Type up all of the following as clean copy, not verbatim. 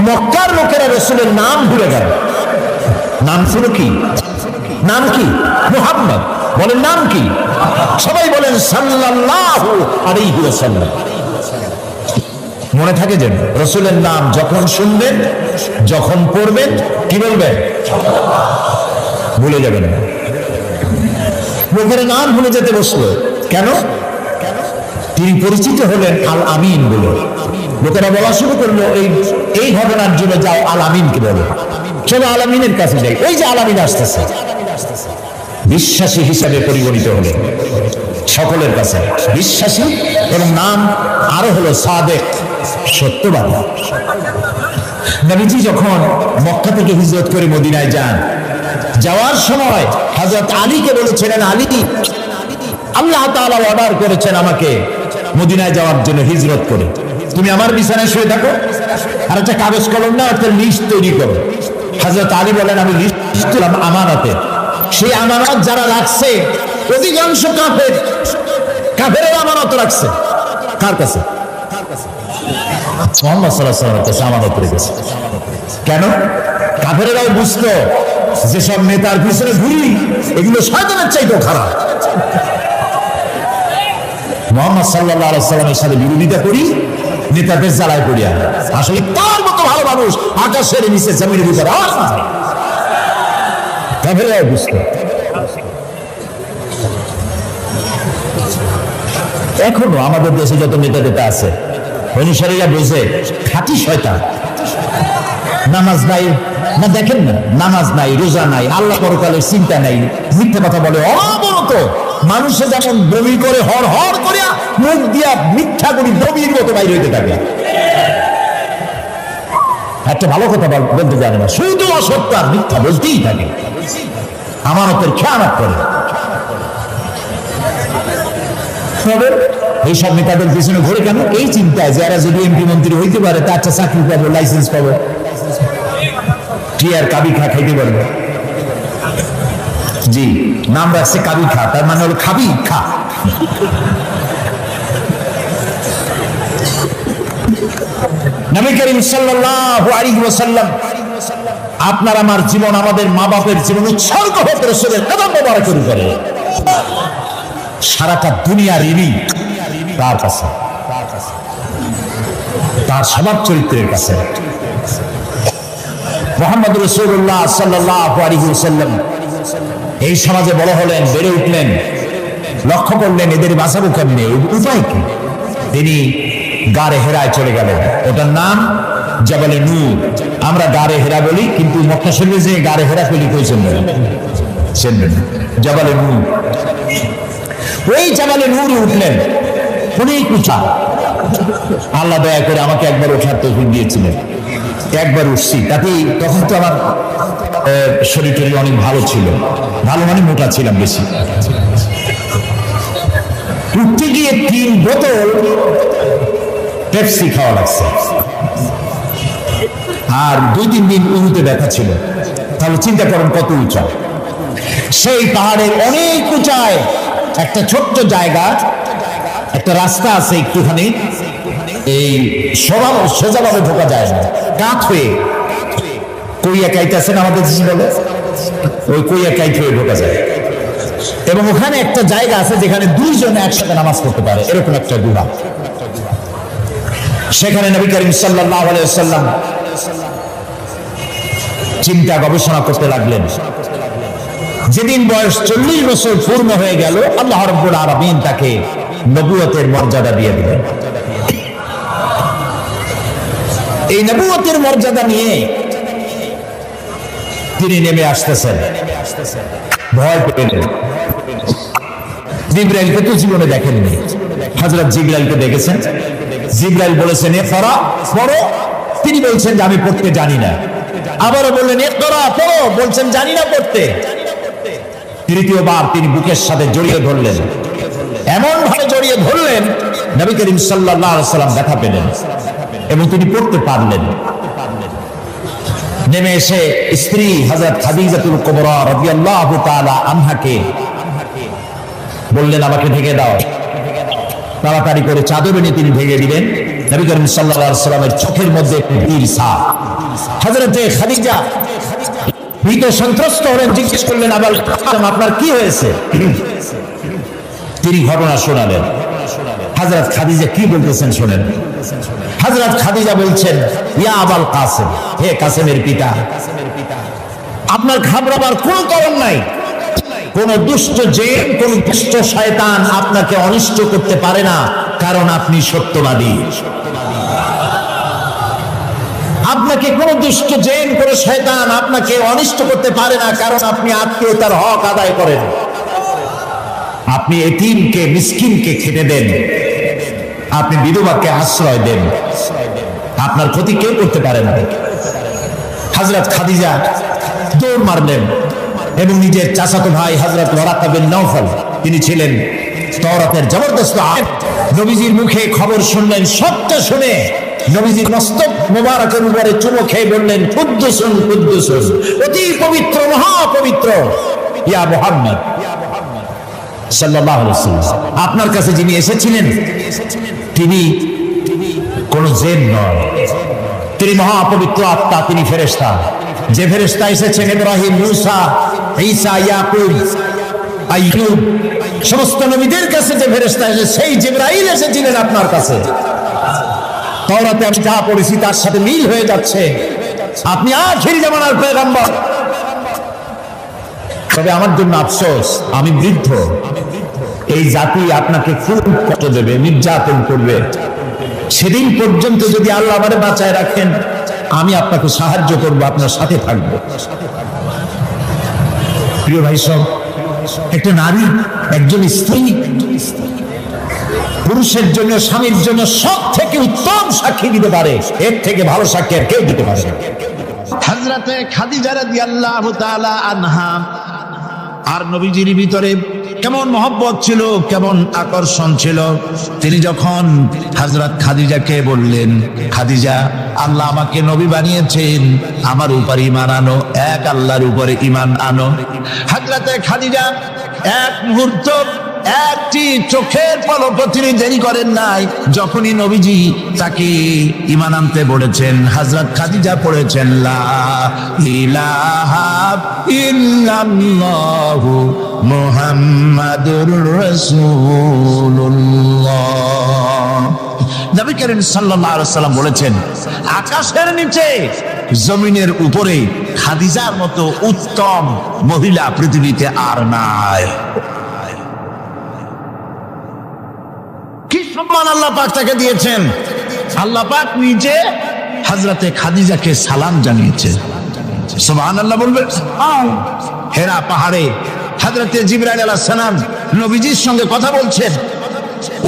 মক্কার লোকেরা রাসূলের নাম ভুলে গেল। নাম ছিল কি? নাম কি? মুহাম্মদ। বলেন নাম কি? সবাই বলেন সাল্লাল্লাহু আলাইহি ওয়াসাল্লাম। মনে থাকে যেন রাসূলের নাম যখন শুনবেন, যখন পড়বেন, কি বলবেন? ভুলে যাবেন না। লোকের নাম ভুলে যেতে বসলো কেন? তিনি পরিচিত হলেন আল আমিন বলে। লোকেরা বলা শুরু করলো এই ঘটনার জন্য যাও আল আমিনকে বলো, চলো আল আমিনের কাছে যাই। ওই যে আল আমিন আসতেছে। বিশ্বাসী হিসাবে পরিগণিত হলেন সকলের কাছে, বিশ্বাসী। এবং নাম আরো হলো সাদেক, সত্যবাদী। নবীজি যখন মক্কা থেকে হিজরত করে মদিনায় যান, যাওয়ার সময় হযরত আলীকে বলেছিলেন, আলী, আল্লাহ তাআলা অর্ডার করেছেন আমাকে মদিনায় যাওয়ার জন্য হিজরত করে, তুমি আমার বিছানায় শুয়ে থাকো আর একটা কাগজ কলম না একটা লিস্ট তৈরি করো। হযরত আলী বলেন, আমি লিস্ট দিলাম আমানতে। সেই আমানত যারা রাখছে অধিকাংশ কাফেরের আমানত রাখছে কার কাছে? মুহাম্মদ সাল্লাল্লাহু আলাইহি ওয়াসাল্লামের কাছে আমানত রেখেছে। কেন? কাফেরেরাও বুঝতো যেসব নেতার পিছনে ঘুরি এগুলো শয়তানের চাইতেও খারাপ। মুহাম্মদ সাল্লাল্লাহু আলাইহি ওয়াসাল্লামের সাথে বিরোধিতা করি, নেতাদের জ্বালায় পড়িয়া। আসলে তার মতো ভালো মানুষ আকাশের নিচে জমিনের ভিতরে আর নাই। কাফেররাও বুঝতো। এখনো আমাদের দেশে যত নেতা আছে অনুসারীরা বুঝে খাঁটি শয়তান। নামাজ নাই না, দেখেন না, নামাজ নাই, রোজা নাই, আল্লাহ পরকালের চিন্তা নাই, মিথ্যা কথা বলে অবনত। মানুষে যেমন বমি করে হর হর করে মুখ দিয়া মিথ্যা করি বমির মতো বাইরে হইতে থাকে। একটা ভালো কথা বলতে জানে না, শুধু অসত্য আর মিথ্যা বলতেই থাকে, আমানতের খেয়ানত করে। এইসব নেতাদের পিছনে ঘুরে কেন? এই চিন্তায় যে এরা যদি এমপি মন্ত্রী হইতে পারে তা একটা চাকরি পাবো, লাইসেন্স পাবো, টিয়ার কাবি খা খাইতে পারবো। জি, নাম রাখছে কাবি খা, তার মানে হলো খাবি খা। নবী করিম সাল্লাল্লাহু আলাইহি ওয়াসাল্লাম আপনার আমার জীবন, আমাদের মা বাপের জীবন উৎসর্গ হতে রাসূলের কদম মোবারকের উপরে। সারাটা দুনিয়া ঋণী তার কাছে, তার স্বভাব চরিত্রের কাছে। মুহাম্মদ রাসূলুল্লাহ সাল্লাল্লাহু আলাইহি ওয়াসাল্লাম এই সমাজে বড় হলেন, বেড়ে উঠলেন, লক্ষ্য করলেন এদের বাঁচাবো কেমনে, উপায় কি? তিনি গারে হেরায় চলে গেলেন। ওটার নাম জাবালে নূর। আমরা গারে হেরা বলি, কিন্তু মক্কা শরীফে যে গারে হেরা বলি কইছেন না, জাবালে নূর। ওই জাবালে নূরে উঠলেন, অনেক উঁচা। আল্লাহ দয়া করে আমাকে একবার ওঠার তৌফিক দিয়েছিলেন, একবার উঠছি। তাতেই তখন তো আমার শরীর টরীর অনেক ভালো ছিল, ভালো মানে মোটা ছিলাম বেশি। উঠতে গিয়ে 3 বোতল পেপসি খাওয়া লাগছে, আর 2-3 দিন উরুতে ব্যথা ছিল। তাহলে চিন্তা করেন কত উঁচা। সেই পাহাড়ের অনেক উঁচায় একটা ছোট্ট জায়গা, একটা রাস্তা আছে একটুখানি, এই সোজাভাবে ঢোকা যায় না, কাঠ হয়ে কইয়া কাইতে আছেন আমাদের বলে, ওই কইয়া কাইট হয়ে ঢোকা যায়। এবং ওখানে একটা জায়গা আছে যেখানে 2 জন একসাথে নামাজ পড়তে পারে, এরকম একটা গুহা। সেখানে নবী করিম সাল্লাল্লাহু আলাইহি ওয়াসাল্লাম চিন্তা গবেষণা করতে লাগলেন। যেদিন বয়স 40 বছর পূর্ণ হয়ে গেল, আল্লাহ রাব্বুল আলামিন তাকে নবুয়তের মর্যাদা দিয়ে দিলেন। এই নবুয়তের মর্যাদা নিয়ে তিনি নেমে আসতেছেন। ভয় পেলেন। জিবরাইলকে তো জীবনে দেখেননি, হযরত জিবরাইলকে দেখেছেন। জিবরাইল বলেছেন ইকরা, পড়ো। তিনি বলছেন যে আমি পড়তে জানি না। আবারও বললেন ইকরা, পড়ো। বলছেন জানি না পড়তে। তৃতীয়বার তিনি বুকের সাথে জড়িয়ে ধরলেন, এমন ভাবে জড়িয়ে ধরলেন নবী করিম সাল্লাল্লাহু আলাইহি ওয়াসাল্লাম ব্যথা পেলেন এবং তিনি পড়তে পারলেন। নেমে এসে স্ত্রী হযরত খাদিজাতুল কুবরা রাদিয়াল্লাহু তাআলা আনহাকে বললেন আমাকে ঢেকে দাও। তাড়াতাড়ি করে চাদর এনে তিনি ঢেকে দিলেন। নবী করিম সাল্লাল্লাহু আলাইহি ওয়াসাল্লামের চোখের মধ্যে বীর সাপ। হযরতে খাদিজা ভীত সন্ত্রস্ত হলেন, জিজ্ঞেস করলেন, আবুল কাসেম আপনার কি হয়েছে? তিনি ঘটনা শোনালেন। হযরত খাদিজা কি বলতেছেন শুনেন। হযরত খাদিজা বলছেন, ইয়া আবুল কাসেম, হে কাসেমের পিতা, আপনার ঘাবড়াবার কোনো কারণ নাই। কোন দুষ্ট জিন, কোন দুষ্ট শয়তান আপনাকে অনিষ্ট করতে পারে না, কারণ আপনি সত্যবাদী। আপনাকে কোন দুষ্ট জিন, কোন শয়তান আপনাকে অনিষ্ট করতে পারে না, কারণ আপনি আত্মীয়তার হক আদায় করেন। আপনি এতিমকে, মিসকিনকে খেতে দেন, আপনি বিধবাকে আশ্রয় দেন, আপনার ক্ষতি কেউ করতে পারে না। হযরত খাদিজা দৌড় মারলেন এবং নিজের চাচাতো ভাই হযরত ওয়ারাকা বিন নওফল, তিনি ছিলেন তাওরাতের জবরদস্ত আলেম, নবীজির মুখে খবর শুনলেন। সবটা শুনে নবীজির মস্তক মোবারকের উপরে চুমো খেয়ে বললেন, কুদ্দুসুন কুদ্দুসুন, অতি পবিত্র, মহাপবিত্র ইয়া মুহাম্মদ সাল্লাল্লাহু আলাইহি ওয়াসাল্লাম, আপনার কাছে যিনি এসেছিলেন তিনি কোন জিন নয়, তিনি মহাপবিত্র আত্মা, তিনি ফেরেশতা। যে ফেরেশতা এসেছেন ইব্রাহিম, মূসা, ঈসা, ইয়াকুব, আইয়ুব, সমস্ত নবীদের কাছে যে ফেরেশতা এসেছে, সেই জিবরাইল এসেছিলেন আপনার কাছে। তাওরাতে আমি যা পড়েছি তার সাথে মিল হয়ে যাচ্ছে, আপনি আখির জামানার পয়গম্বর। তবে আমার জন্য আফসোস, আমি বৃদ্ধ, এই জাতি আপনাকে খুব কষ্ট দেবে, নির্যাতন করবে। সেদিন পর্যন্ত যদি আল্লাহ আমারে বাঁচায় রাখেন, আমি আপনাকে সাহায্য করব, আপনার সাথে থাকব। প্রিয় ভাই সব, একটা নারী, একজন স্ত্রী পুরুষের জন্য, স্বামীর জন্য সব থেকে উত্তম সাক্ষী দিতে পারে, এর থেকে ভালো সাক্ষী আর কেউ দিতে পারে না। হযরতে খাদিজা রাদিয়াল্লাহু তাআলা আনহা আর নবীজির ভিতরে কেমন মহব্বত ছিল, কেমন আকর্ষণ ছিল। তিনি যখন হযরত খাদিজাকে বললেন, খাদিজা, আল্লাহ আমাকে নবী বানিয়েছেন, আমার উপর ঈমান আনো, এক আল্লাহর উপরে ঈমান আনো। হযরতে খাদিজা এক মুহূর্ত, একটি চোখের পলকও তিনি দেরি করেন নাই। যখনই নবীজি তাকে ঈমান আনতে বলেছেন, হযরত খাদিজা পড়েছেন, লা ইলাহা ইল্লাল্লাহু মুহাম্মাদুর রাসূলুল্লাহ। নবী করিম সাল্লাল্লাহু আলাইহি ওয়াসাল্লাম বলেছেন, আকাশের নিচে, জমিনের উপরে খাদিজার মতো উত্তম মহিলা পৃথিবীতে আর নাই। কি সম্মান আল্লাহ পাক তাকে দিয়েছেন! আল্লাহ পাক নিজে হযরতে খাদিজাকে সালাম জানিয়েছেন। সুবহানাল্লাহ বলবেন। হেরা পাহাড়ে হযরতে জিবরাইল আলাইহিস সালাম নবীজির সঙ্গে কথা বলছেন,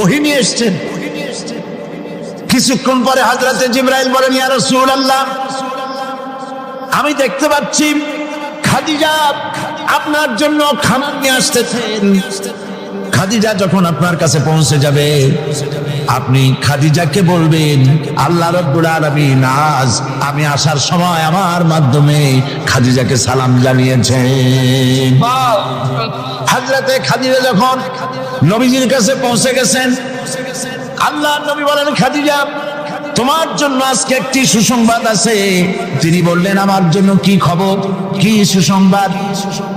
ওহী নিয়ে এসেছেন। কিছুক্ষণ পরে হযরতে জিবরাইল বলেন, ইয়া রাসূলুল্লাহ, আমি দেখতে পাচ্ছি খাদিজা আপনার জন্য খাবার নিয়ে আসতেছেন। খাদিজা যখন আপনার কাছে পৌঁছে যাবে, আপনি খাদিজাকে বলবেন, আল্লাহ রাব্বুল আলামিন আজ আমি আসার সময় আমার মাধ্যমে খাদিজাকে সালাম জানিয়েছেন। হযরতে খাদিজা যখন নবীজির কাছে পৌঁছে গেছেন, আল্লাহর নবী বলেন, খাদিজা, তোমার জন্য আজকে একটি সুসংবাদ আছে। তিনি বললেন, আমার জন্য কি খবর, কি সুসংবাদ?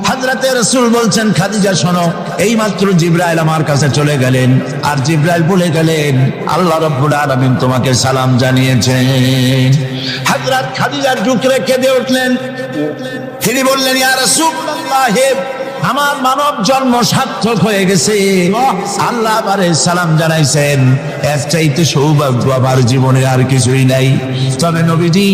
হযরতে রাসূল বলছেন, খাদিজা শোনো, এইমাত্র জিবরাইল আমার কাছে চলে গেলেন, আর জিবরাইল বলে গেলেন, আল্লাহ রাব্বুল আলামিন তোমাকে সালাম জানিয়েছেন। হযরত খাদিজা ঢুকরে কেঁদে উঠলেন। তিনি বললেন, ইয়া রাসূলুল্লাহ, আমার মানব জন্ম সার্থক হয়ে গেছে, আল্লাহ আমারে সালাম জানাইছেন, এর চাইতে সৌভাগ্য আমার জীবনে আর কিছুই নাই। তবে নবীজি,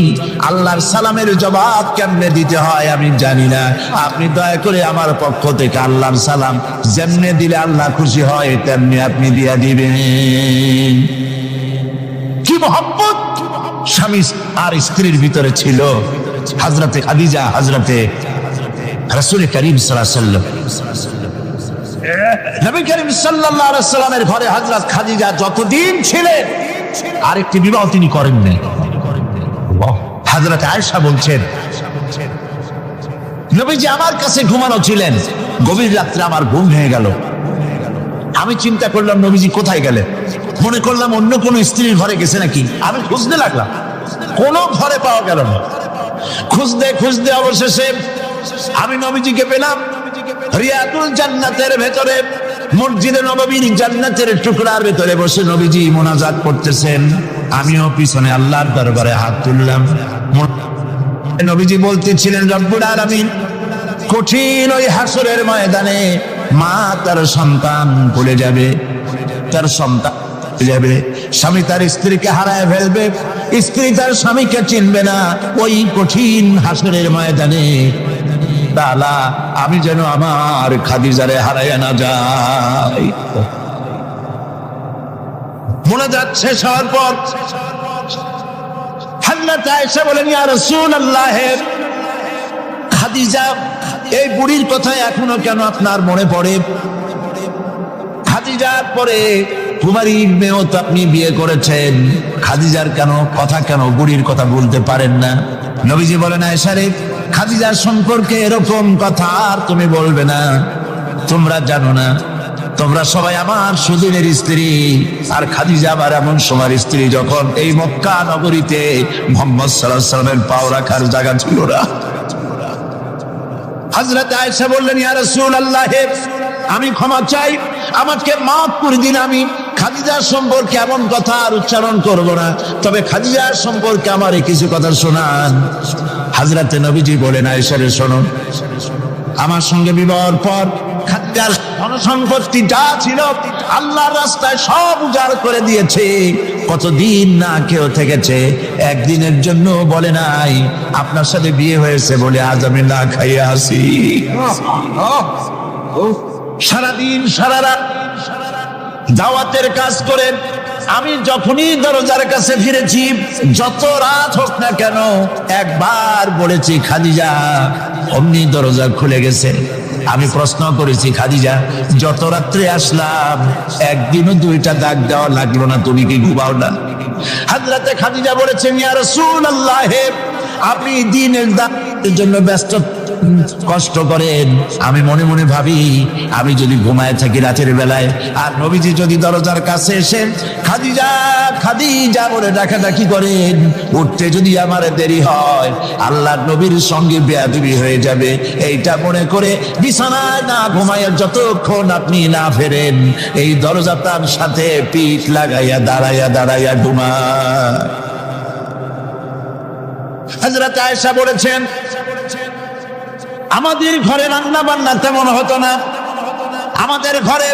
আল্লাহর সালামের জবাব কেমনে দিতে হয় আমি জানি না, আপনি দয়া করে আমার পক্ষ থেকে আল্লাহর সালাম যেমনে দিলে আল্লাহ খুশি হয় তেমনি আপনি দিয়া দিবেন। কি মহব্বত স্বামী আর স্ত্রীর ভিতরে ছিল। হযরতে খাদিজা হযরতে রাসূল করিম সাল্লাল্লাহু আলাইহি ওয়াসাল্লাম, নবী করিম সাল্লাল্লাহু আলাইহি ওয়াসাল্লামের ঘরে হযরত খাদিজা যতদিন ছিলেন আরেকটি বিবাহ তিনি করেন নাই। হযরত আয়েশা বলছেন, নবীজি আমার কাছে ঘুমানো ছিলেন, গভীর রাত্রে আমার ঘুম ভেঙে গেল। আমি চিন্তা করলাম নবীজি কোথায় গেলেন। মনে করলাম অন্য কোন স্ত্রীর ঘরে গেছে নাকি, আমি খুঁজতে লাগলাম, কোন ঘরে পাওয়া গেল না। খুঁজতে খুঁজতে অবশেষে আমি নবীজিকে পেলাম রিয়াদুল জান্নাতের ভেতরে, মসজিদে নববীর জান্নাতের টুকরার ভেতরে বসে নবীজি মোনাজাত করতেছেন। আমিও পিছনে আল্লাহর দরবারে হাত তুললাম। নবীজি বলতেছিলেন, রব্বুল আলামিন কঠিন ওই হাসরের ময়দানে মা তার সন্তান ভুলে যাবে, তার সন্তান যাবে, স্বামী তার স্ত্রীকে হারায় ফেলবে, স্ত্রী তার স্বামীকে চিনবে না। ওই কঠিন হাসরের ময়দানে তাআলা আমি যেন আমার খাদিজারে হারাইয়া না যাই। মোনাজাত শেষ হওয়ার পর হযরত আয়েশা বলেন, ইয়া রাসূলুল্লাহ, খাদিজা এই বুড়ির কথা এখনো কেন আপনার মনে পড়ে? খাদিজার পরে কুমারী মেয়েও তো আপনি বিয়ে করেছেন, খাদিজার কেন বুড়ির কথা বলতে পারেন না? নবীজি বলেন, আয়েশা রে, খাদিজার সম্পর্কে এরকম কথা আর তুমি বলবে না। তোমরা জানো না, তোমরা সবাই আমার সুদূরের স্ত্রী, আর খাদিজা আমার এমন সময়ের স্ত্রী যখন এই মক্কা নগরীতে মুহাম্মদ সাল্লাল্লাহু আলাইহি ওয়াসাল্লামের পাও রাখার জায়গা ছিল না। হযরত আয়েশা বললেন, ইয়া রাসূলুল্লাহ, আমি ক্ষমা চাই, আমাকে মাফ করে দিন, আমি খাদিজার সম্পর্কে এমন কথা আর উচ্চারণ করব না, তবে খাদিজার সম্পর্কে আমার কিছু কথা শোনান। হযরত নবীজি বলেন, আয়েশা রে, শোনো, আমার সঙ্গে বিবাহের পর খাদিজার ধনসম্পত্তি যা ছিল আল্লাহর রাস্তায় সব উজাড় করে দিয়েছে। কতদিন না কেউ থেকেছে, একদিনের জন্য বলে নাই আপনার সাথে বিয়ে হয়েছে বলে আজ আমি না খাইয়ে আসি। সারাদিন সারা রাত দাওয়াতের কাজ করে আমি যখনই দরজার কাছে ফিরেছি, যত রাত হোক না কেন, একবার বলেছি খাদিজা, অমনি দরজা খুলে গেছে। আমি প্রশ্ন করেছি, খাদিজা, যত রাত্রে আসলাম একদিনও দুইটা দাগ দেওয়া লাগলো না, তুমি কি ঘুমাও না? হযরতে খাদিজা বলেছেন, ইয়া রাসূলুল্লাহ, আপনি দিনের দাওয়াতের জন্য ব্যস্ত কষ্ট করেন, আমি মনে মনে ভাবি আমি যদি ঘুমায় থাকি রাতের বেলায়, আর নবীজি যদি দরজার কাছে এসে খাদিজা খাদিজা বলে ডাকাডাকি করেন, উঠতে যদি আমার দেরি হয় আল্লাহর নবীর সঙ্গে বেয়াদবি হয়ে যাবে, এইটা মনে করে বিছানায় না ঘুমায় যতক্ষণ আপনি না ফেরেন এই দরজাটার সাথে পিঠ লাগাইয়া দাঁড়াইয়া ঘুমায়। হযরত আয়েশা বলেছেন, আমাদের ঘরে রান্না বান্না তেমন হতো না, আমাদের ঘরে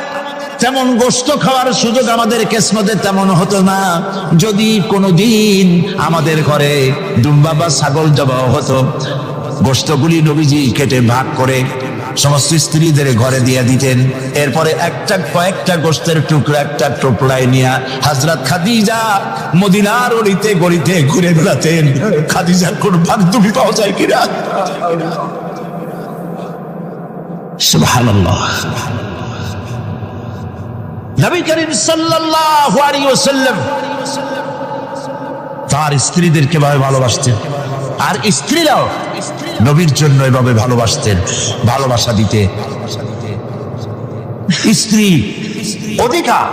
তেমন গোশত খাওয়ার সুযোগ আমাদের কিসমতে তেমন হতো না। যদি কোনোদিন আমাদের ঘরে দুম্বা বা ছাগল জবাই হতো, গোশতগুলি নবীজি কেটে ভাগ করে সমস্ত স্ত্রীদের ঘরে দিয়ে দিতেন। এরপরে কয়েকটা গোশতের টুকরা একটা টোপলায় নিয়ে হযরত খাদিজা মদিনার গলিতে ঘুরে বেড়াতেন। খাদিজার কোন বান্ধবী পাওয়া যায় কিনা? সুবহানাল্লাহ। নবী করিম সাল্লাল্লাহু আলাইহি ওয়াসাল্লাম তার স্ত্রীদেরকে ভাবে ভালোবাসতেন, আর স্ত্রীরাও নবীর জন্য এভাবে ভালোবাসতেন, ভালোবাসা দিতে। স্ত্রী অধিকার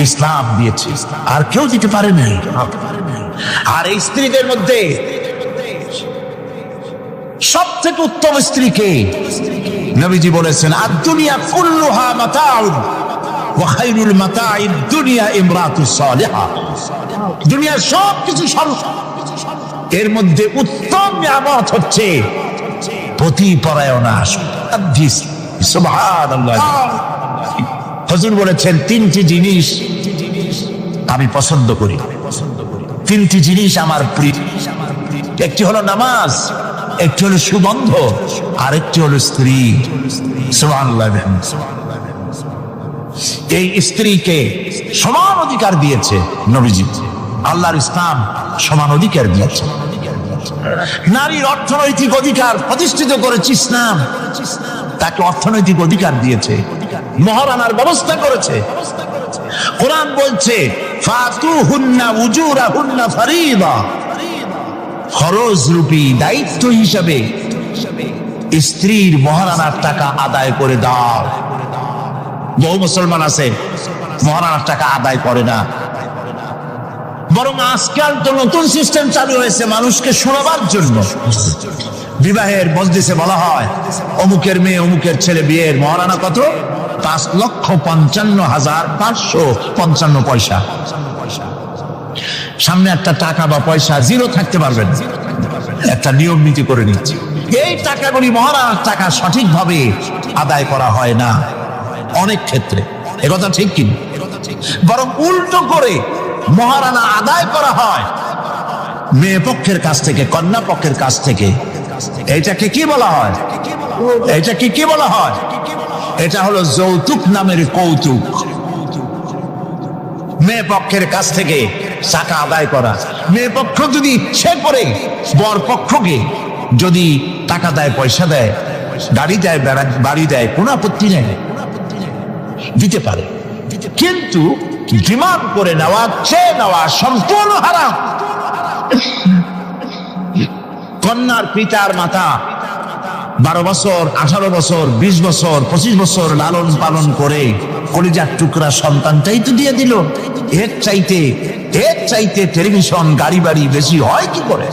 ইসলাম দিয়েছে, আর কেউ দিতে পারে না। আর এই স্ত্রীদের মধ্যে সব থেকে উত্তম স্ত্রীকে নবীজি বলেছেন, আদ-দুনিয়া কুল্লুহা মাতাউন ওয়া খায়রুল মাতাইদ দুনিয়া ইমরাতুস সালিহা। দুনিয়ার সবকিছু এর মধ্যে উত্তম নিয়ামত হচ্ছে পতিপরায়ণা। সুবহানাল্লাহ। হুজুর বলেছেন, তিনটি জিনিস আমি পছন্দ করি, তিনটি জিনিস আমার প্রিয়। একটি হলো নামাজ, একটি হলো সুগন্ধ, আর একটি হলো স্ত্রী। সুবহানাল্লাহ। এই স্ত্রীকে সমান অধিকার দিয়েছে নবীজি, আল্লাহর ইসলাম সমান অধিকার দিয়েছে। নারীর অর্থনৈতিক অধিকার প্রতিষ্ঠিত করেছে ইসলাম, তাকে অর্থনৈতিক অধিকার দিয়েছে, মহারানার ব্যবস্থা করেছে। কোরআন বলছে, ফাতুহুন্না উজুরাহুন্না ফারিদা, খরচ রূপী দায়িত্ব হিসাবে স্ত্রীর মহারানার টাকা আদায় করে দাও। বহু মুসলমান আছে মহারানার টাকা আদায় করে না। বরং আজকাল তো নতুন সিস্টেম চালু হয়েছে মানুষকে শোনাবার জন্য। বিবাহের মজলিসে বলা হয় অমুকের মেয়ে অমুকের ছেলে বিয়ের মহারানা কত, 5,55,555 সামনে একটা টাকা বা পয়সা জিরো থাকতে পারবেন, একটা নিয়ম নীতি করে নিচ্ছে। এই টাকাগুলি মহারানার টাকা সঠিকভাবে আদায় করা হয় না অনেক ক্ষেত্রে, একথা ঠিক কি? বরং উল্টো করে মহারানা আদায় করা হয় মেয়ে পক্ষের কাছ থেকে, কন্যা পক্ষের কাছ থেকে। এইটাকে কি বলা হয়? এইটাকে কি বলা হয়? এটা হলো যৌতুক নামের কৌতুক। মেয়ে পক্ষের কাছ থেকে টাকা আদায় করা। মেয়ে পক্ষ যদি সে করে বর পক্ষকে যদি টাকা দেয়, পয়সা দেয়, গাড়ি দেয়, বাড়ি দেয়, কোনো আপত্তি নেই, দিতে পারে। কিন্তু ডিমান্ড করে নেওয়া, চেয়ে নেওয়া সম্পূর্ণ হারাম। কন্যার পিতার মাতা 12 বছর, 18 বছর, 20 বছর, 25 বছর লালন পালন করে কলিজার টুকরা সন্তানটাই তো দিয়ে দিল। এর চাইতে টেলিভিশন, গাড়ি বাড়ি বেশি হয় কি করে?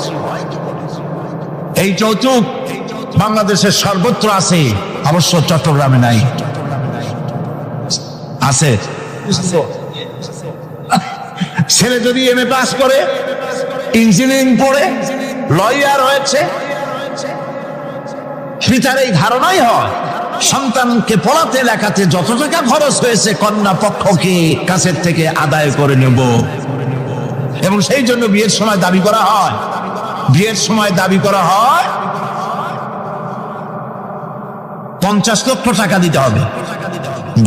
এই যৌতুক বাংলাদেশের সর্বত্র আছে, অবশ্য চট্টগ্রামে নাই। আছে। ছেলে যদি এমএ পাস করে, ইঞ্জিনিয়ারিং পড়ে, লয়ার হয়েছে, পিতার এই ধারণাই হয় সন্তানকে পড়াতে লেখাতে যত টাকা খরচ হয়েছে কন্যা পক্ষকে কাছের থেকে আদায় করে নেব। এবং সেই জন্য বিয়ের সময় দাবি করা হয়, 50 লক্ষ টাকা দিতে হবে,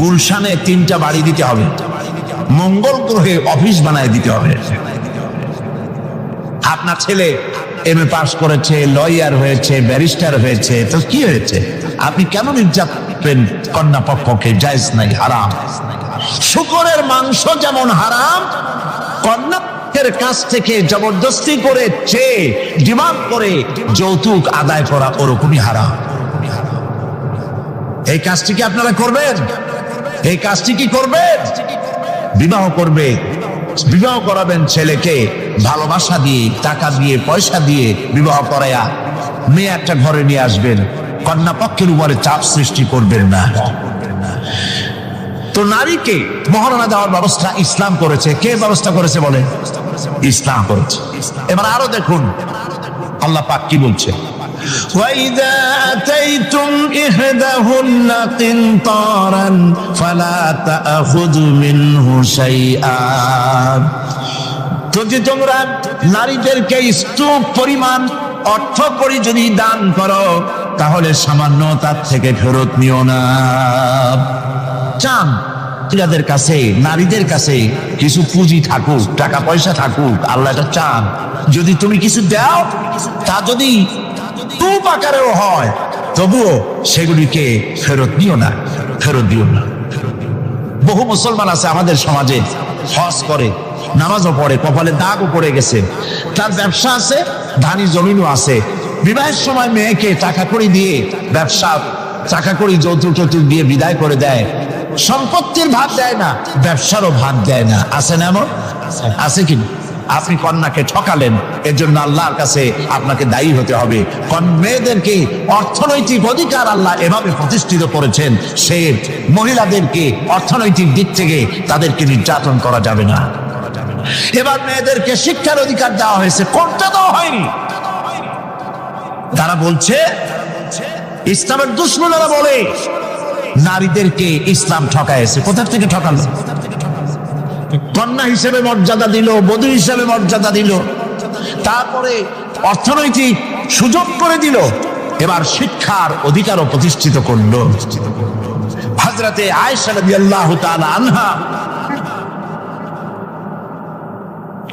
গুলশানে 3টা বাড়ি দিতে হবে, মঙ্গল গ্রহে অফিস বানায় দিতে হবে। আপনার ছেলে এমএ পাস করেছে, লয়ার হয়েছে, ব্যারিস্টার হয়েছে, তো কি হয়েছে? আপনি কেন নির্যাতন কন্যা পক্ষকে? জায়েজ নাই, হারাম। শুকরের মাংস যেমন হারাম, কন্যার কাছ থেকে জবরদস্তি করে চেয়ে ডিমান্ড করে যৌতুক আদায় করা ওরকমই হারাম। এই কাজটি কি আপনারা করবেন? এই কাজটি কি করবেন? বিবাহ করবে, বিবাহ করাবেন ছেলেকে ভালোবাসা দিয়ে, টাকা দিয়ে, পয়সা দিয়ে বিবাহ করায়া মেয়ে একটা ঘরে নিয়ে আসবেন, কন্যা পক্ষের উপরে চাপ সৃষ্টি করবেন না। তো নারীকে মহারণা দেওয়ার ব্যবস্থা ইসলাম করেছে। কে ব্যবস্থা করেছে বলে? ইসলাম করেছে। এবার আরো দেখুন আল্লাহ পাক কি বলছে, وَإِذَا آتَيْتُمْ إِحْدَاهُنَّ قِنطَارًا فَلَا تَأْخُذُوا مِنْهُ شَيْئًا। যদি তোমরা নারীদেরকে স্তূপ পরিমাণ অর্থ করি যদি দান করো, তাহলে সামান্য তার থেকে ফেরত নিও না। চান যাদের কাছে, নারীদের কাছে কিছু পুঁজি থাকুক, টাকা পয়সা থাকুক, আল্লাহ এটা চান। যদি তুমি কিছু দাও, তা যদি স্তূপ আকারেও হয়, তবুও সেগুলিকে ফেরত দিও না। বহু মুসলমান আছে আমাদের সমাজে, হজ করে, নামাজও পড়ে, কপালে দাগও পড়ে গেছে, তার ব্যবসা আছে, ধানি জমিনও আছে, বিবাহের সময় মেয়েকে টাকা কড়ি দিয়ে, ব্যবসা টাকা কড়ি যৌতুক দিয়ে বিদায় করে দেয়। সম্পত্তির ভাগ দেয় না, ব্যবসারও ভাগ দেয় না। আছে না এমন? আছে কি? আপনি কন্যাকে ঠকালেন, এর জন্য আল্লাহর কাছে আপনাকে দায়ী হতে হবে। মেয়েদেরকে অর্থনৈতিক অধিকার আল্লাহ এভাবে প্রতিষ্ঠিত করেছেন, সে মহিলাদেরকে অর্থনৈতিক দিক থেকে তাদেরকে নির্যাতন করা যাবে না। এবার মেয়েদেরকে শিক্ষার অধিকার দেওয়া হয়েছে, কোনটা দেওয়া হয়নি। তারা বলছে, ইসলামের দুশমনেরা বলে নারীদেরকে ইসলাম ঠকাইছে। কোথা থেকে ঠকালো? কন্যা হিসেবে মর্যাদা দিল, বধূ হিসেবে মর্যাদা দিল, তারপরে অর্থনৈতিক সুযোগ করে দিল, এবার শিক্ষার অধিকারও প্রতিষ্ঠিত করলো। হযরতে আয়েশা রাদিয়াল্লাহু তাআলা আনহা,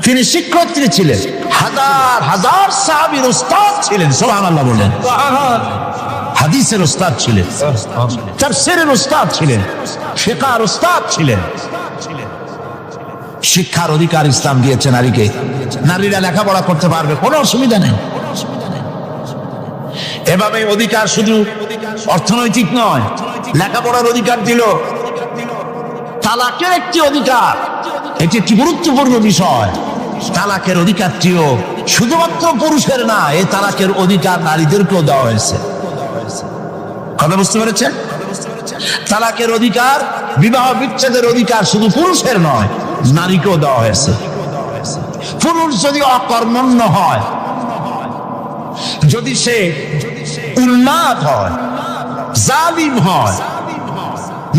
তিনি শিক্ষার্থী ছিলেন, হাজার হাজার সাহাবীর উস্তাদ ছিলেন। সুবহানাল্লাহ বলেন। হাদিসের উস্তাদ ছিলেন, তাফসীরের উস্তাদ ছিলেন, ফিকহের উস্তাদ ছিলেন। শিক্ষার অধিকার ইসলাম দিয়েছে নারীকে। নারীরা লেখাপড়া করতে পারবে, কোনো অসুবিধা নেই। এভাবে অধিকার শুধু অর্থনৈতিক নয়, লেখাপড়ার অধিকার দিল, তালাকের একটি অধিকার, এটি একটি গুরুত্বপূর্ণ বিষয়। তালাকের অধিকারটিও শুধুমাত্র পুরুষের না, এই তালাকের অধিকার নারীদেরকেও দেওয়া হয়েছে। কথা বুঝতে পেরেছেন? তালাকের অধিকার, বিবাহ বিচ্ছেদের অধিকার শুধু পুরুষের নয়, নারীকেও দেওয়া হয়েছে। পুরুষ যদি অকর্মণ্য হয়, যদি সে উন্মাদ হয়, জালিম হয়,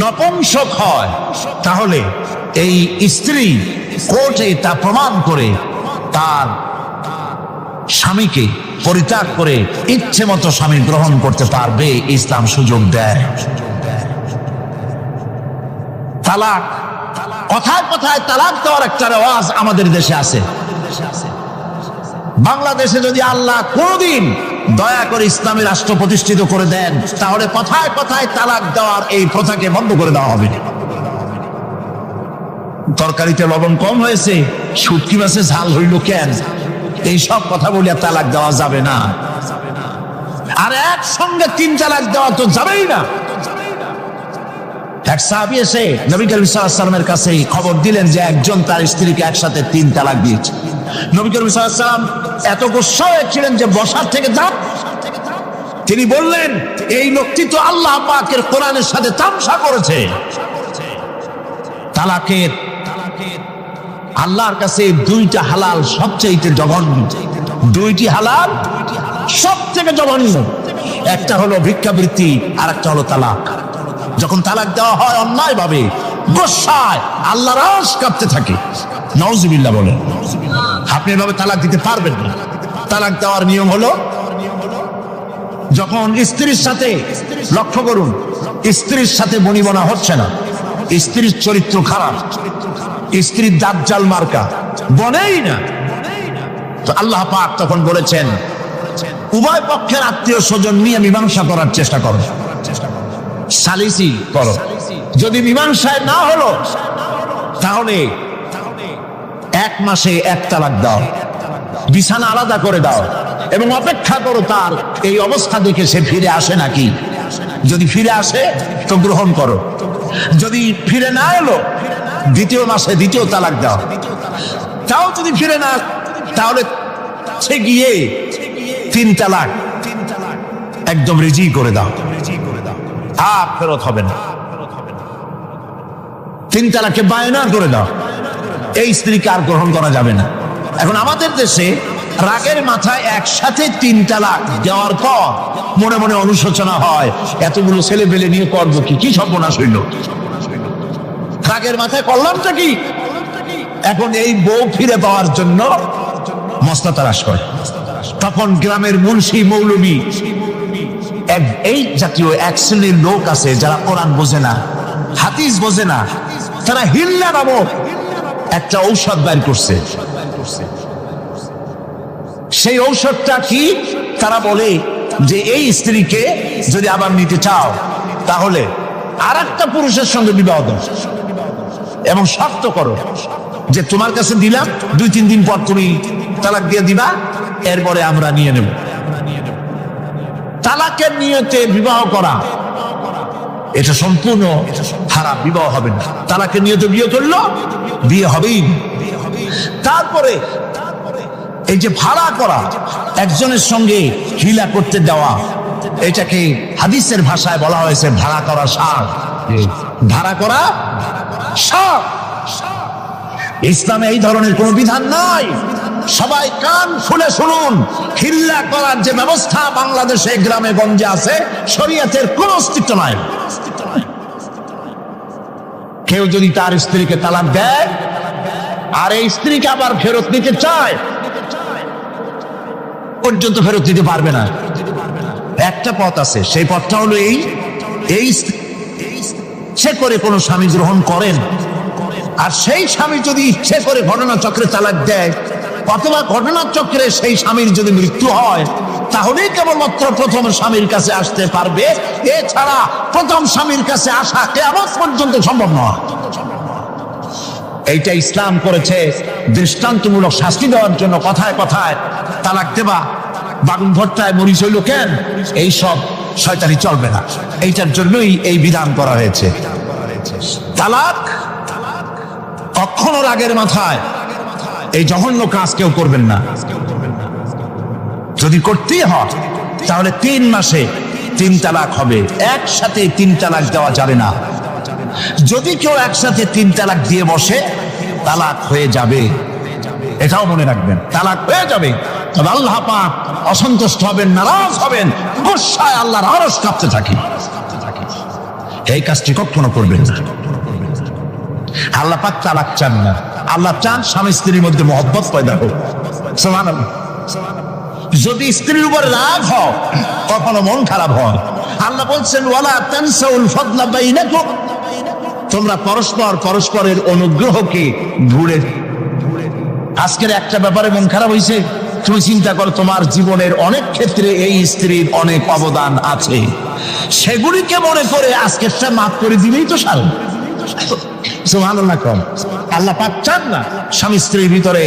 নপুংসক হয়, তাহলে এই স্ত্রী কোর্টে তা প্রমাণ করে তার স্বামীকে পরিত্যাগ করে ইচ্ছে মতো স্বামী গ্রহণ করতে পারবে। ইসলাম সুযোগ দেয়। তালাক, কথায় কথায় তালাক দেওয়ার একটা রেওয়াজ আমাদের দেশে আছে। বাংলাদেশে যদি আল্লাহ কোনদিন দয়া করে ইসলামী রাষ্ট্র প্রতিষ্ঠিত করে দেন, তাহলে কথায় কথায় তালাক দেওয়ার এই প্রথাকে বন্ধ করে দেওয়া হবে। তরকারিতে লবণ কম হয়েছে, শুটকি মাছে ঝাল হইল কেন, এই সব কথা বলিয়া তালাক দেওয়া যাবে না। আর একসঙ্গে 3 তালাক দেওয়া তো যাবেই না। এক সাহাবী এসে নবী করিম সাল্লাল্লাহু আলাইহি ওয়াসাল্লামের কাছে খবর দিলেন যে একজন তার স্ত্রীকে একসাথে 3 তালাক দিয়েছে। নবী করিম সাল্লাল্লাহু আলাইহি ওয়াসাল্লাম এত গুসা হয়েছিলেন যে বসার থেকে যান। তিনি বললেন, এই লোকটি তো আল্লাহ পাকের কোরআনের সাথে তামসা করেছে। তালাকের আল্লাহর কাছে 2টা হালাল সবচেয়ে জঘন্য, 2টি হালাল সবথেকে জঘন্য। একটা হলো ভিক্ষাবৃত্তি, আর একটা হলো তালাক। যখন তালাক দেওয়া হয় অন্যায় ভাবে, গোসায় আল্লাহর আরশ কাঁপতে থাকে। নাউজুবিল্লাহ বলেন। আপনি এভাবে তালাক দিতে পারবেন না। তালাক দেওয়ার নিয়ম হলো, যখন স্ত্রীর সাথে, লক্ষ্য করুন, স্ত্রীর সাথে বনিবনা হচ্ছে না, স্ত্রীর চরিত্র খারাপ, স্ত্রীর দাজ্জাল মার্কা, বনেই না, তো আল্লাহ পাক তখন বলেছেন উভয় পক্ষের আত্মীয় স্বজন নিয়ে মীমাংসা করার চেষ্টা করো, সালিসি করো। যদি মীমাংসায় না হলো, তাহলে 1 মাসে 1 তালাক দাও, বিছানা আলাদা করে দাও এবং অপেক্ষা করো তার এই অবস্থা দেখে সে ফিরে আসে নাকি। যদি ফিরে আসে তো গ্রহণ করো, যদি ফিরে না এলো 2য় মাসে 2য় তালাক দাও। তাও যদি ফিরে না, তাহলে সে গিয়ে 3 তালাক একদম রেজি করে দাও, আর ফেরত হবে না। 3 তালাকে বায়না করে দাও, এই স্ত্রীকে আর গ্রহণ করা যাবে না। এখন আমাদের দেশে রাগের মাথায় একসাথে 3 তালাক দেওয়ার পর মনে মনে অনুশোচনা হয়, এতগুলো ছেলে পেলে নিয়ে করবো কি, কি সর্বনাশ হইল, রাগের মাথায় করলামটা কি। এখন এই বউ ফিরে পাওয়ার জন্য মস্তা তালাশ করে। তখন গ্রামের মুন্সি মৌলবী, এই জাতীয় 1 শ্রেণীর লোক আছে যারা কোরআন বোঝে না, হাদিস বোঝে না, তারা হিল্লা নামক একটা ঔষধ বের করছে। সেই ঔষধটা কি? তারা বলে যে এই স্ত্রীকে যদি আবার নিতে চাও, তাহলে আরেকটা পুরুষের সঙ্গে বিবাহ দাও এবং শর্ত করো যে তোমার কাছে দিলাম, 2-3 দিন পর তুমি তালাক দিয়ে দিবা, এরপরে আমরা নিয়ে নেব। তালাকের নিয়তে বিবাহ করা এটা সম্পূর্ণ হারাম, বিবাহ হবে না। তালাকের নিয়তে বিয়ে করলো, বিয়ে হবেই না। তারপরে এই যে ভাড়া করা, একজনের সঙ্গে হিলা করতে দেওয়া, এটাকে হাদিসের ভাষায় বলা হয়েছে ভাড়া করা সার। ভাড়া করা সার। ইসলামে এই ধরনের কোনো বিধান নাই। সবাই কান খুলে শুনুন, হিল্লা করার যে ব্যবস্থা বাংলাদেশে গ্রামে গঞ্জে আছে, শরীয়তের কোনো অস্তিত্ব নাই। কেউ যদি তার স্ত্রীকে তালাক দেয় আর এই স্ত্রীকে আবার ফেরত নিতে চায়, পর্যন্ত ফেরত দিতে পারবে না। একটা পথ আছে, সেই পথটা হলো এই ইচ্ছে করে কোনো স্বামী গ্রহণ করেন, আর সেই স্বামী যদি ইচ্ছে করে ঘটনাচক্রে তালাক দেয়, অথবা ঘটনাচক্রে সেই স্বামীর যদি মৃত্যু হয়, তাহলেই কেবলমাত্র প্রথম স্বামীর কাছে আসতে পারবে। এছাড়া প্রথম স্বামীর কাছে আসা কিয়ামত পর্যন্ত সম্ভব নয়। এইটা ইসলাম করেছে দৃষ্টান্তমূলক শাস্তি দেওয়ার জন্য। কথায় কথায় তালাক দেবা, বাগুন ভর্তায় মরিচ হইল কেন, এই সব শয়তানি চলবে না। এইটার জন্যই এই বিধান করা হয়েছে। তালাক কখনো রাগের মাথায় এই জঘন্য কাজ কেউ করবেন না। যদি করতেই হয় তাহলে 3 মাসে 3 তালাক হবে, একসাথে 3 তালাক দেওয়া যাবে না। যদি কেউ একসাথে 3 তালাক দিয়ে বসে, তালাক হয়ে যাবে, এটাও মনে রাখবেন, তালাক হয়ে যাবে। তবে আল্লাহ পাক অসন্তুষ্ট হবেন, নারাজ হবেন, গুসায় আল্লাহর আরশ কাঁপতে থাকে। এই কাজটি কখনো করবেন না। আল্লাহ পাক তালাক চান না, আল্লাহ চান স্বামী স্ত্রীর মধ্যে মহব্বত পয়দা হোক। সুবহানাল্লাহ। যদি স্ত্রীর উপর রাগ হয়, কখনো মন খারাপ হয়, আল্লাহ বলছেন ওয়ালা তানসাউল ফাদলা বাইনাকুম, তোমরা পরস্পরের অনুগ্রহকে ভুলে। আজকের একটা ব্যাপারে মন খারাপ হয়েছে, তুমি চিন্তা করো তোমার জীবনের অনেক ক্ষেত্রে এই স্ত্রীর অনেক অবদান আছে, সেগুলিকে মনে করে আজকে মাফ করে দিলেই তো সারা। সুবহানাল্লাহ। আল্লাহ পাক চান না স্বামী স্ত্রীর ভিতরে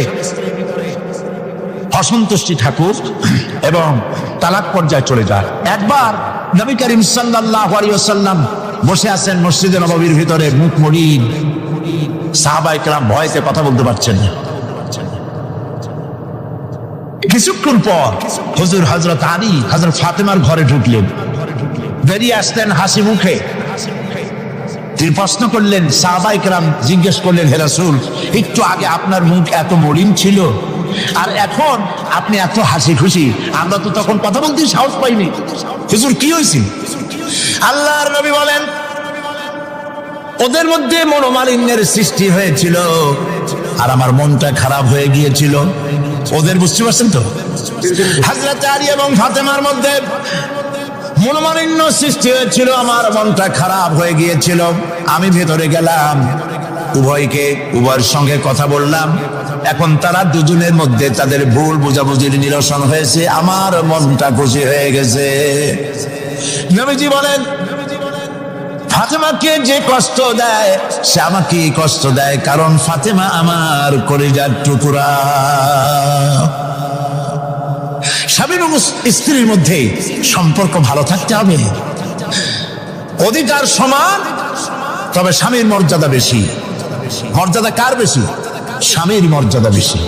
অসন্তুষ্টি থাকুক এবং তালাক পর্যায়ে চলে যায়। একবার নবী করিম সাল্লাল্লাহু আলাইহি ওয়াসাল্লাম বসে আছেন মসজিদে নববীর ভিতরে, মুখ মলিন, সাহাবায়ে কেরাম ভয়তে কথা বলতে পারছেন না। কিছুক্ষণ পর হুজুর হযরত আলী হযরত ফাতেমার ঘরে ঢুকলেন, বেরিয়ে আসতেন হাসি মুখে। তিনি প্রশ্ন করলেন, সাহাবায়ে কেরাম জিজ্ঞেস করলেন, হে রাসূল, একটু আগে আপনার মুখ এত মলিন ছিল আর এখন আপনি এত হাসি খুশি, আমরা তো তখন কথা বলতে সাহস পাইনি, হুজুর কি হয়েছে? আল্লাহর নবী বলেন, ওদের মধ্যে মনোমালিন্যের সৃষ্টি হয়েছিল আর আমার মনটা খারাপ হয়ে গিয়েছিল। ওদের, বুঝতে পারছেন তো, হযরত আলী এবং ফাতেমার মধ্যে মনোমালিন্য সৃষ্টি হয়েছিল, আমার মনটা খারাপ হয়ে গিয়েছিল। আমি ভেতরে গেলাম, উভয়ের সঙ্গে কথা বললাম। এখন তারা দুজনের মধ্যে তাদের ভুল বোঝাবুঝির নিরসন হয়েছে, আমার মনটা খুশি হয়ে গেছে। নবীজি বলেন, ফাতেমাকে যে কষ্ট দেয় সে আমাকে কষ্ট দেয়, কারণ ফাতেমা আমার কলিজার টুকরা। স্বামী এবং স্ত্রীর মধ্যে সম্পর্ক ভালো থাকতে হবে, অধিকার সমান, তবে স্বামীর মর্যাদা বেশি। মর্যাদা কার বেশি? স্বামীর মর্যাদা বেশি।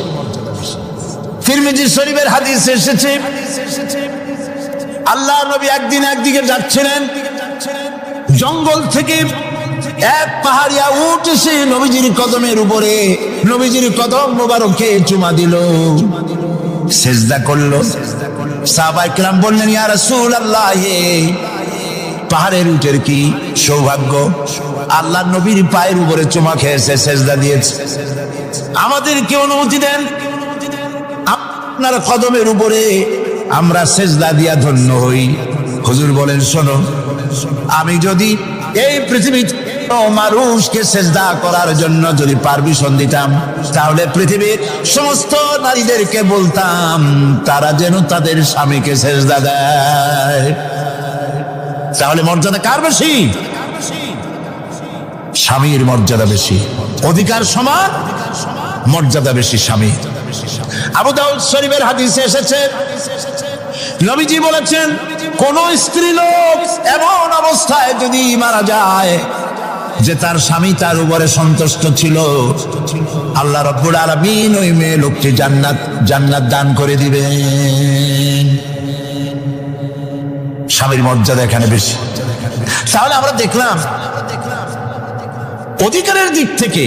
তিরমিজি শরীফের হাদিস এসেছে, আল্লাহর নবী একদিন একদিকে যাচ্ছিলেন, জঙ্গল থেকে এক পাহাড়িয়া উট এসে নবীজির কদমের উপরে, নবীজির কদম মোবারকে চুমা দিল, সেজদা করলো। সাহাবায়ে কেরাম বললেন, ইয়া রাসূলুল্লাহ, পাহাড়ের উটের কি সৌভাগ্য, আল্লাহর নবীর পায়ের উপরে চুমা খেয়েছে, সেজদা দিয়েছে। আমাদেরকে অনুমতি দেন, আপনার কদমের উপরে আমরা সেজদা দিয়া ধন্য হই। হুজুর বলেন, শোনো, আমি যদি এই পৃথিবীতে মানুষকে সেজদা করার জন্য যদি পারমিশন দিতাম, তাহলে পৃথিবীর সমস্ত নারীদেরকে বলতাম তারা যেন তাদের স্বামীকে সেজদা দেয়। তাহলে মর্যাদা কার বেশি? স্বামীর মর্যাদা বেশি। অধিকার সমান, মর্যাদা বেশি স্বামী। আবু দাউদ শরীফের হাদিসে এসেছে, নবীজি বলেছেন, কোন স্ত্রী লোক এমন অবস্থায় যদি মারা যায় যে তার স্বামী তার উপরে সন্তুষ্ট ছিল, আল্লাহ রাব্বুল আলামিন ওই মেয়ে লোকটি জান্নাত দান করে দিবেন। স্বামীর মর্যাদা এখানে বেশি। তাহলে আমরা দেখলাম অধিকারের দিক থেকে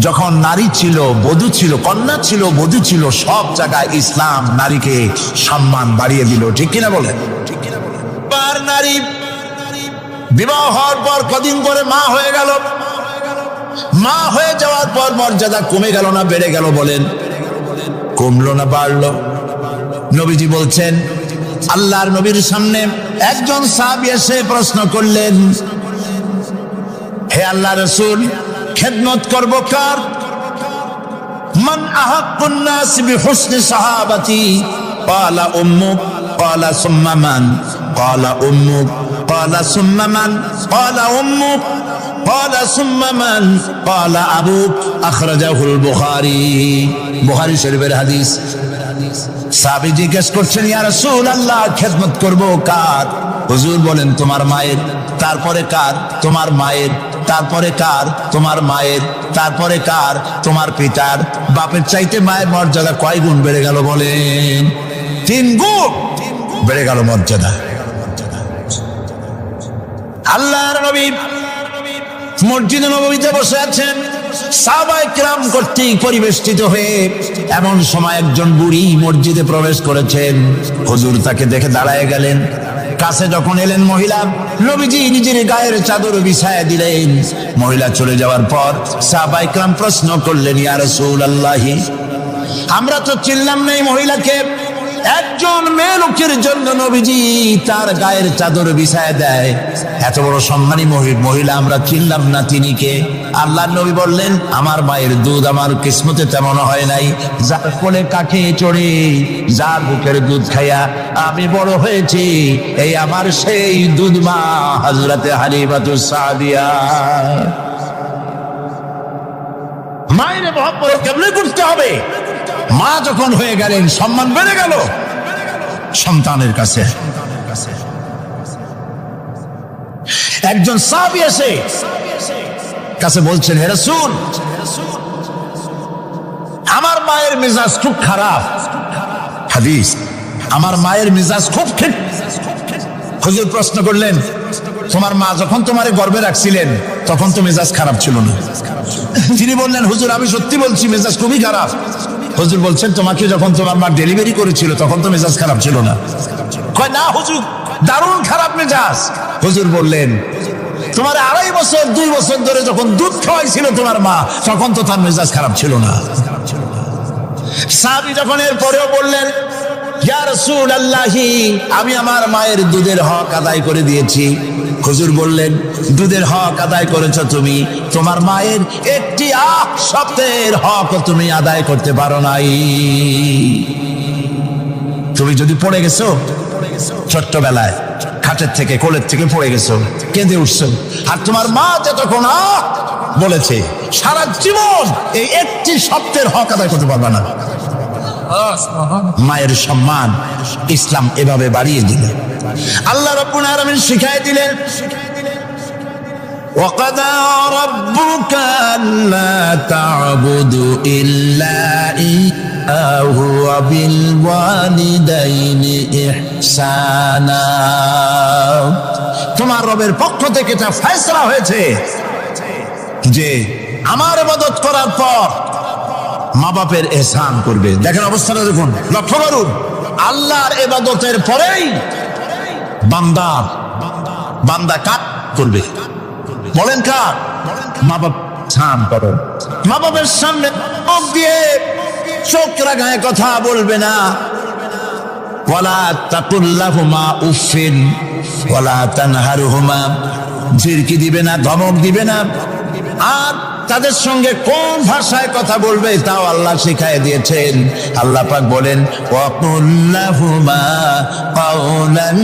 যখন নারী ছিল, বধূ ছিল, কন্যা ছিল, বধূ ছিল, সব জায়গায় ইসলাম নারীকে সম্মান বাড়িয়ে দিল, ঠিক কিনা বলেন? নারী বিবাহ হওয়ার পর কদিন পরে মা হয়ে গেল, মা হয়ে যাওয়ার পর মর্যাদা কমে গেল না বেড়ে গেল? বলেন, কমলো না বাড়লো? নবীজি বলছেন, আল্লাহর নবীর সামনে একজন সাহাবী এসে প্রশ্ন করলেন, হে আল্লাহর রাসূল, খেদমত করব কার? মান আহাক্কুন নাস বিহুসনি সাহাবাতি? ক্বালা উম্মুক। ক্বালা সুম্মা মান? ক্বালা উম্মুক। ক্বালা সুম্মা মান? ক্বালা উম্মুক। ক্বালা সুম্মা মান? ক্বালা আবুক। আখরাজাহুল বুখারী। বুখারী শরীফের হাদিস। সাহাবী জিজ্ঞেস করছেন, ইয়া রাসূলুল্লাহ, খেদমত করব কার? হুজুর বলেন, তোমার মায়ের। তারপরে কার? তোমার মায়ের। তারপরে কার? তোমার মায়ের। তারপরে কার? তোমার পিতার। বাপের চাইতে মায়ের মর্যাদা কয় গুণ বেড়ে গেল বলেন? 3 গুণ বেড়ে গেল মর্যাদা। আল্লাহর নবী মসজিদে নববীতে বসে আছেন, সাহাবায়ে কিরাম কর্তৃক পরিবেষ্টিত হয়ে। এমন সময় একজন বুড়ি মসজিদে প্রবেশ করেছেন। হুজুর তাকে দেখে দাঁড়ায় গেলেন। কাছে যখন এলেন মহিলা, নবীজি নিজের গায়ের চাদর বিছায়া দিলেন। মহিলা চলে যাওয়ার পর সাহাবায়ে কিরাম প্রশ্ন করলেন, ইয়া রাসূলুল্লাহ, আমরা তো চিনলাম না এই মহিলাকে। একজন মেয়ে লোকের জন্য নবীজি তার গায়ের চাদর বিছায়া দেয়, এত বড় সম্মানী মহিলা আমরা চিনলাম না, তিনি কে? আল্লাহর নবী বললেন, আমার মায়ের দুধ আমার কিসমতে তেমন হয় নাই। যার কোলে কাঠে চড়ে, যার বুকের দুধ খাইয়া আমি বড় হয়েছি, এই আমার সেই দুধ মা হযরতে হালিমাতুস সাদিয়া। মায়ের মহব্বত কেমনে করতে হবে? মা যখন হয়ে গেলেন, সম্মান বেড়ে গেল সন্তানের কাছে। একজন সাহাবী এসে কাছে বলছেন, হে রাসূল, আমার মায়ের মেজাজ খুব খারাপ। হাদিস, আমার মায়ের মেজাজ খুব খারাপ। হুজুর প্রশ্ন করলেন, তোমার মা যখন তোমারে গর্ভে রাখছিলেন তখন তো মেজাজ খারাপ ছিল না? তিনি বললেন, হুজুর আমি সত্যি বলছি, মেজাজ খুবই খারাপ। হুজুর বলছেন, তোমাকে যখন তোমার মা ডেলিভারি করেছিল তখন তো মেজাজ খারাপ ছিল না? কয়, না হুজুর, দারুণ খারাপ মেজাজ। হুজুর বললেন, তোমার 2.5 বছর 2 বছর ধরে যখন দুধ খাওয়াইছিল তোমার মা, তখন তো তার মেজাজ খারাপ ছিল না। সাহাবী যখন এর পরেও বললেন, ইয়া রাসূলুল্লাহ, আমি আমার মায়ের দুধের হক আদায় করে দিয়েছি। হুজুর বললেন, দুধের হক আদায় করেছ তুমি, তোমার মায়ের একটি সপ্তাহের হক তুমি আদায় করতে পারো নাই। তুমি যদি পড়ে গেছো ছোট্টবেলায়, খাটের থেকে কোলের থেকে পড়ে গেছো, কেঁদে উঠছো, আর তোমার মা যতক্ষণ বলেছে, সারা জীবন এই একটি সপ্তাহের হক আদায় করতে পারবে না। মায়ের সম্মান ইসলাম এভাবে বাড়িয়ে দিলে। আল্লাহ রাব্বুল আলামিন শিখাই দিলেন, وَقَضَى رَبُّكَ أَلَّا تَعْبُدُوا إِلَّا إِيَّاهُ وَبِالْوَالِدَيْنِ إِحْسَانًا। তোমার রবের পক্ষ থেকে এটা ফয়সালা হয়েছে যে আমার ইবাদত করার পর মা বাপের ইহসান করবে। দেখেন অবস্থাটা, দেখুন, লক্ষ্য করুন, আল্লাহর ইবাদতের পরেই বান্দা কাজ করবে। বলেন কার? মা বাপ ইহসান করো। মা বাপের সামনে মুখ দিয়ে চোখ রাগায় কথা বলবে না। ওয়ালা তাকুল লাহুমা উফিন ওয়ালা তানহারহুমা, ঝিরকি দিবে না, ধমক দিবে না। আর তাদের সঙ্গে কোন ভাষায় কথা বলবে তাও আল্লাহ শিখাই দিয়েছেন। আল্লাহ পাক বলেন, ওয়াকুল লাহুমা কাওলান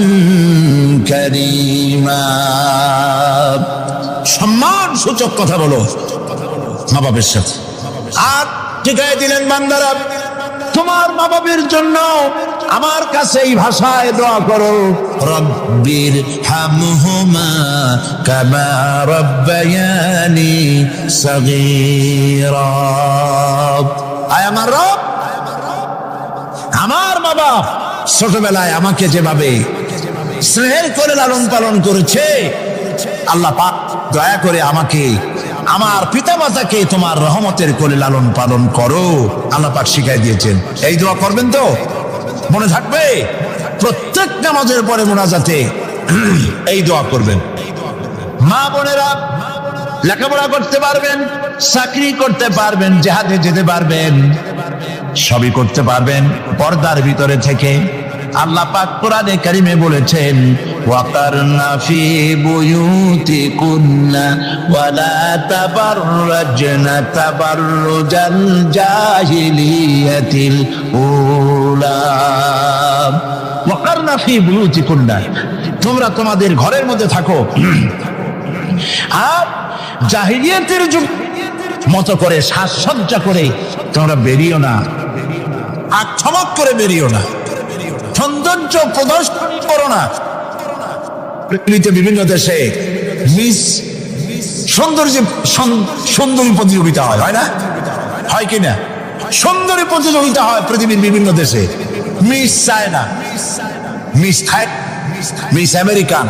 কারীমা, সম্মান সূচক কথা বলো মা বাবার সাথে। আর শিখাই দিলেন, বান্দারা তোমার মা বাবার জন্য আমার কাছে এই ভাষায় দোয়া করো, রব্বির হামহুমা কামা রব্বায়ানি সগীরা। আয় আমার রব, আমার মা বাপ ছোটবেলায় আমাকে যেভাবে স্নেহের করে লালন পালন করেছে, আল্লাহ পাক দয়া করে আমাকে, আমার পিতামাতাকে তোমার রহমতের করে লালন পালন করো। আল্লাহ পাক শিখাই দিয়েছেন। এই দোয়া করবেন তো? মনে থাকবে? প্রত্যেক নামাজের পরে মুনাজাতে এই দোয়া করবেন। মা বোনেরা লেখাপড়া করতে পারবেন, চাকরি করতে পারবেন, জিহাদে যেতে পারবেন, সবই করতে পারবেন পর্দার ভিতরে থেকে। আল্লাহ পাক কোরআনে কারিমে বলেছেন, ওয়াকারনা ফি বুয়ুতিকুন্না ওয়ালা তাবাররাজনা তাবাররুজাল জাহিলিয়াতিল উলা। ওয়াকারনা ফি বুয়ুতিকুন্না, তোমরা তোমাদের ঘরের মধ্যে থাকো, আর জাহিলিয়াতের যুগ মতো করে সাজসজ্জা করে তোমরা বেরিও না। আর চমক করে বেরিও না, সৌন্দর্য প্রদর্শন করো না। পৃথিবীতে বিভিন্ন দেশে মিস সুন্দরী প্রতিযোগিতা হয় না? হয় কিনা? সুন্দরী প্রতিযোগিতা হয় পৃথিবীর বিভিন্ন দেশে। Miss China, miss Thailand, miss American,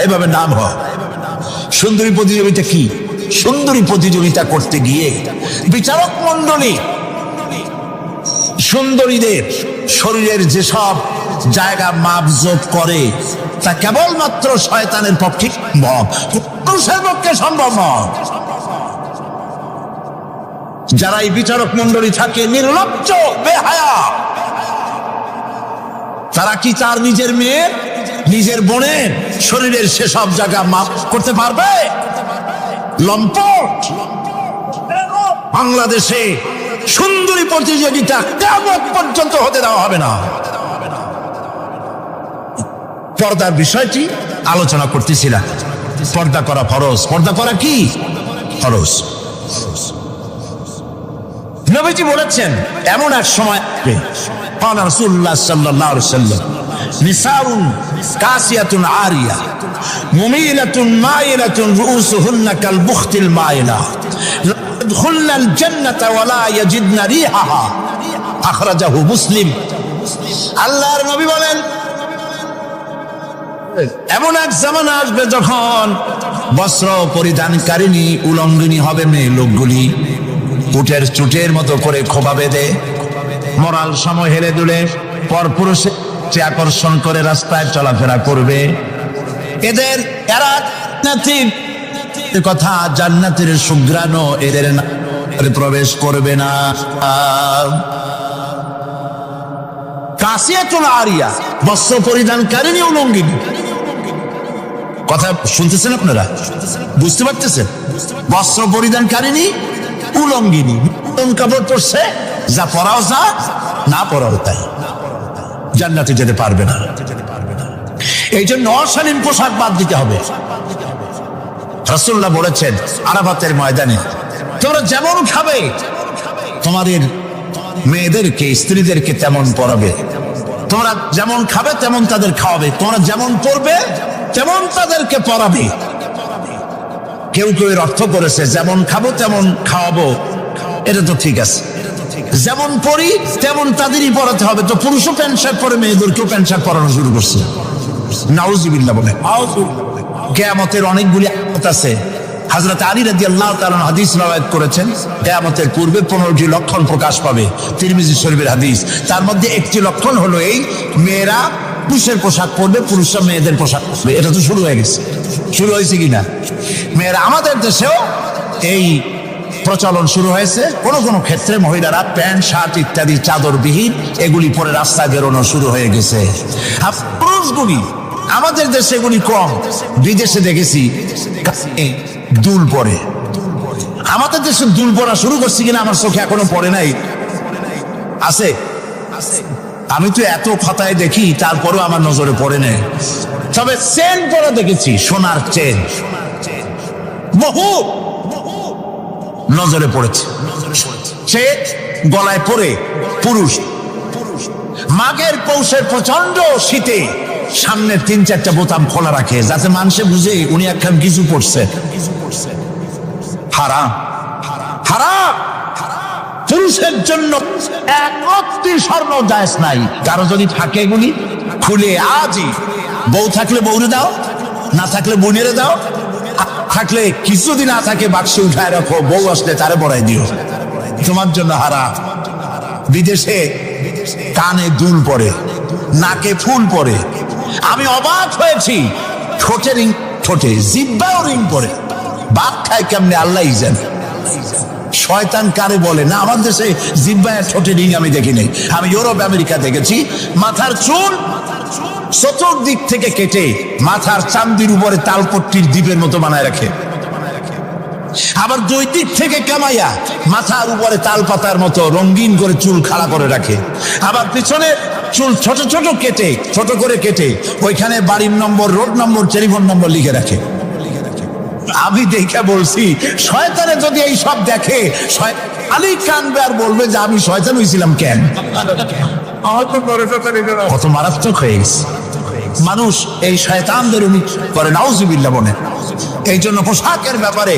এভাবে নাম হয়। সুন্দরী প্রতিযোগিতা কি? সুন্দরী প্রতিযোগিতা করতে গিয়ে বিচারক মন্ডলী সুন্দরীদের শরীরের যেসব জায়গা মাপজোপ করে তা কেবলমাত্র শয়তানের পক্ষে সম্ভব, পুরুষের পক্ষে সম্ভব নয়। যারা এই বিচারক মন্ডলী থাকে নির্লজ্জ বেহায়া, তারা কি তার নিজের মেয়ের, নিজের বোনের শরীরের সেসব জায়গা মাপ করতে পারবে? লম্পট। বাংলাদেশে সুন্দরী প্রতিযোগিতা কিয়ামত পর্যন্ত হতে দেওয়া হবে না। পর্দার বিষয়টি আলোচনা করতেছিলাম। পর্দা করা ফরজ। পর্দা করা কি ফরজ? নবীজি বলেছেন এমন এক সময় আসবে, قال رسول الله صلى الله عليه وسلم نساء كاسية عارية مميلة مائلة رؤوسهن كالبخت المائلة لا يدخلن الجنة ولا يجدن ريحها أخرجه مسلم। আল্লাহর নবী বলেন এমন এক জামানা আসবে যখন বস্ত্র পরিধানকারিণী উলঙ্গিনী হবে মেয়ে লোকগুলি, উটের চুটের মতো করে খোপা বেঁধে মরাল সময় হেলে দুলে পরপুরুষে আকর্ষণ করে রাস্তায় চলাফেরা করবে। এদের কথা জান্নাতের সুঘ্রাণ এদের প্রবেশ করবে না। কাসিয়াতুল আরিয়া, বস্ত্র পরিধানকারিণী উলঙ্গিনী। কথা শুনতেছেন আপনারা? বুঝতে পারতেছেন? বস্ত্র পরিধানকারিণী উলঙ্গিনী, কাপড় পরছে, যা পরাও যা, না পরাও তাই, জান্নাতে যেতে পারবে না। এই জন্য অশালীন পোশাক বাদ দিতে হবে। রাসূলুল্লাহ বলেছেন আরাফাতের ময়দানে, তোমরা যেমন খাবে তোমাদের মেয়েদেরকে, স্ত্রীদেরকে তেমন পরাবে। তোমরা যেমন খাবে তেমন তাদের খাওয়াবে। তোমরা যেমন পরবে তেমন তাদেরকে পরাবে। কেউ কেউ এর অর্থ করেছে যেমন খাবো তেমন খাওয়াবো, এটা তো ঠিক আছে। যেমন পরি তেমন তাদেরই পরাতে হবে। তো পুরুষও প্যান্ট শার্ট পরে মেয়েদেরকেও প্যান্ট শার্ট পরানো শুরু করছে। নাউজুবিল্লাহ বলে। কিয়ামতের অনেকগুলি আয়াত আছে। হযরত আলী রাদিয়াল্লাহু তাআলা হাদিস রওয়ায়াত করেছেন, কিয়ামতের পূর্বে 15টি লক্ষণ প্রকাশ পাবে। তিরমিজি শরীফের হাদিস। তার মধ্যে একটি লক্ষণ হলো এই, মেয়েরা পুরুষের পোশাক পরবে, পুরুষরা মেয়েদের পোশাক পরবে। এটা তো শুরু হয়ে গেছে। শুরু হয়েছে কিনা? মেয়েরা, আমাদের দেশেও এই প্রচলন শুরু হয়েছে। কোন কোন ক্ষেত্রে মহিলারা প্যান্ট শার্ট ইত্যাদি চাদরবিহীন এগুলি পরে রাস্তায় বেরোনো শুরু হয়ে গেছে। পুরুষগুলি, আমাদের দেশে এগুলি কম, বিদেশে দেখেছি দুল পরে। আমাদের দেশে দুল পরা শুরু করছি কিনা আমার চোখে এখনো পড়ে নাই। আছে? আমি তো এত খাতায় দেখি, তারপরেও আমার নজরে পড়ে নেই। তবে চেন পরা দেখেছি, সোনার চেন বহু নজরে পড়েছে। সে গলায় পরে পুরুষ মাঘের পৌষের প্রচন্ড শীতে সামনে 3-4টা বোতাম খোলা রাখে, যাতে মানুষে বুঝে উনি একখান কিছু পড়ছে। হারাম, হারাম। পুরুষের জন্য একটি স্বর্ণ জায়েজ নাই। কারো যদি থাকে এগুলি খুলে আজই, বউ থাকলে বউরে দাও, না থাকলে বোনেরে দাও, থাকলে কিছুদিন না থাকে বাক্সে উঠায় রাখো, বউ আসলে তারে বড়াই দিও, তোমার জন্য হারাম। বিদেশে কানে দুল পরে, নাকে ফুল পরে। আমি অবাক হয়েছি, ঠোঁটে রিং, ঠোঁটে জিহ্বাও রিং পরে। ভাত খায় কেমনে আল্লাহই জানে। শয়তান কারে বলে না, আমার দেশে জিহ্বায় ঠোঁটে রিং আমি দেখি নাই। আমি ইউরোপ আমেরিকা দেখেছি, মাথার চুল চতুর্দিক থেকে কেটে মাথার চান্দির উপরে তালপট্টির দ্বীপের মতো বানায় রাখে। আবার দুই দিক থেকে কামাইয়া মাথার উপরে তাল পাতার মতো রঙিন করে চুল খাড়া করে রাখে। আবার পিছনে চুল ছোট ছোট কেটে, ছোট করে কেটে ওইখানে বাড়ির নম্বর, রোড নম্বর, টেলিফোন নম্বর লিখে রাখে। আমি দেখে বলছি, শয়তানে যদি এই সব দেখে খালি কানবে আর বলবে যে আমি শয়তান হয়েছিলাম কেন। কত মারাত্মক হয়ে গেছে মানুষ এই শয়তানদের করে, নাউজুবিল্লাহ বলে। এই জন্য পোশাকের ব্যাপারে